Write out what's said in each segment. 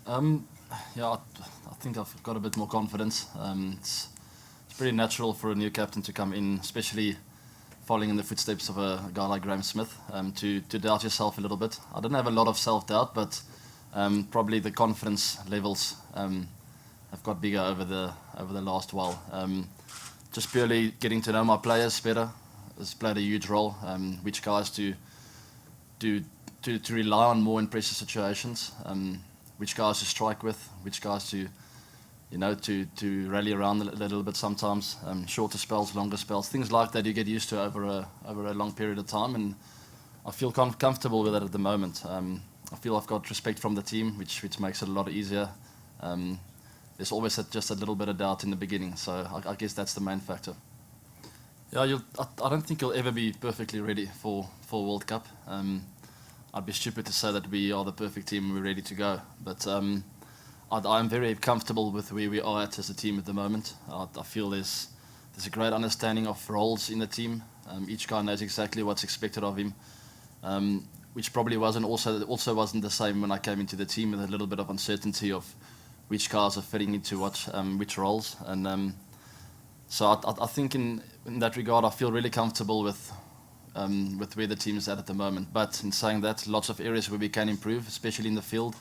Um, yeah, I think I've got a bit more confidence. It's pretty natural for a new captain to come in, especially following in the footsteps of a guy like Graham Smith, to doubt yourself a little bit. I didn't have a lot of self-doubt, but probably the confidence levels have got bigger over the last while. Just purely getting to know my players better has played a huge role. Which guys to to rely on more in pressure situations. Which guys to strike with, which guys to rally around a little bit sometimes. Shorter spells, longer spells, things like that you get used to over a long period of time, and I feel comfortable with it at the moment. I feel I've got respect from the team, which makes it a lot easier. There's always just a little bit of doubt in the beginning, so I guess that's the main factor. Yeah, I don't think you'll ever be perfectly ready for World Cup. I'd be stupid to say that we are the perfect team and we're ready to go. But I'm very comfortable with where we are at as a team at the moment. I feel there's a great understanding of roles in the team. Each guy knows exactly what's expected of him, which probably also wasn't the same when I came into the team, with a little bit of uncertainty of which guys are fitting into which roles. And so I think in that regard, I feel really comfortable with where the team is at the moment. But in saying that, lots of areas where we can improve, especially in the field.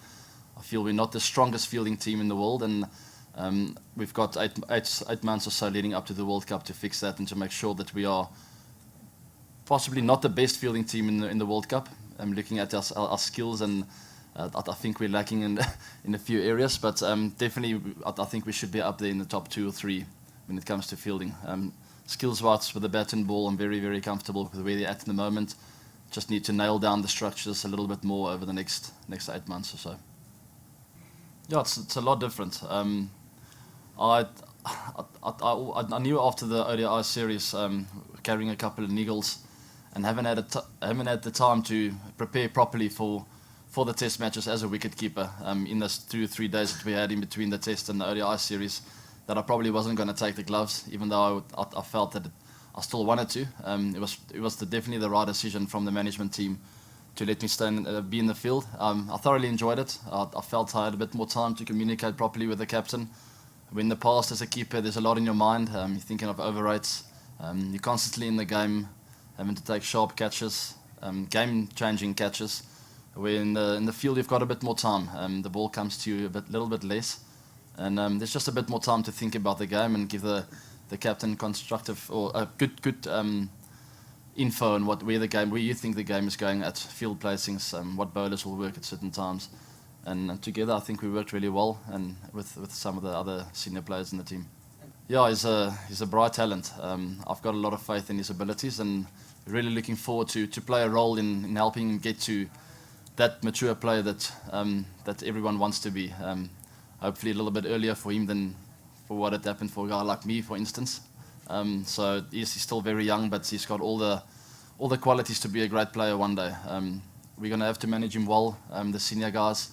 I feel we're not the strongest fielding team in the world, and we've got eight months or so leading up to the World Cup to fix that and to make sure that we are possibly not the best fielding team in the World Cup. Looking at our skills, and I think we're lacking in a few areas, but definitely I think we should be up there in the top 2 or 3 when it comes to fielding. Skills-wise, with the bat and ball, I'm very, very comfortable with where they're at the moment. Just need to nail down the structures a little bit more over the next 8 months or so. Yeah, it's a lot different. I knew after the ODI series, carrying a couple of niggles, and haven't had the time to prepare properly for the test matches as a wicketkeeper in those 2 or 3 days that we had in between the test and the ODI series, that I probably wasn't going to take the gloves, even though I felt that I still wanted to. It was definitely the right decision from the management team to let me stay and be in the field. I thoroughly enjoyed it. I felt I had a bit more time to communicate properly with the captain. In the past, as a keeper, there's a lot in your mind. You're thinking of over rates. You're constantly in the game, having to take sharp catches, game-changing catches. Where in the field, you've got a bit more time. The ball comes to you little bit less. And there's just a bit more time to think about the game and give the captain constructive or good info on where you think the game is going at field placings, what bowlers will work at certain times, and together I think we worked really well, and with some of the other senior players in the team. Yeah, he's a bright talent. I've got a lot of faith in his abilities, and really looking forward to play a role in helping him get to that mature player that everyone wants to be. Hopefully a little bit earlier for him than for what had happened for a guy like me, for instance. So he's still very young, but he's got all the qualities to be a great player one day. We're going to have to manage him well, the senior guys,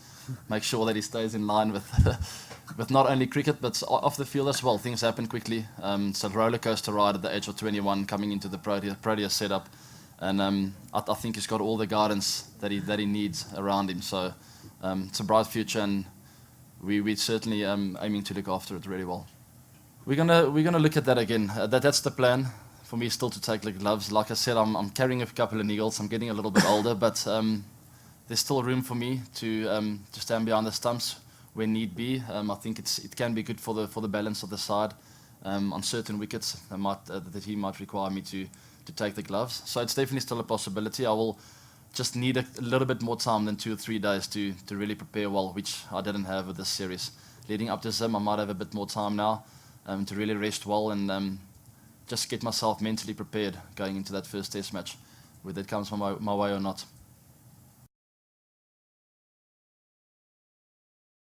make sure that he stays in line with not only cricket but off the field as well. Things happen quickly. It's a roller coaster ride at the age of 21 coming into the Proteas setup, and I think he's got all the guidance that he needs around him. So it's a bright future, and we're certainly aiming to look after it really well. We're gonna look at that again. That's the plan for me, still to take the gloves. Like I said, I'm carrying a couple of niggles. I'm getting a little bit older, but there's still room for me to stand behind the stumps when need be. I think it can be good for the balance of the side. On certain wickets, that he might require me to take the gloves. So it's definitely still a possibility. I will just need a little bit more time than 2 or 3 days to really prepare well, which I didn't have with this series. Leading up to Zim, I might have a bit more time now to really rest well and just get myself mentally prepared going into that first test match, whether it comes my way or not.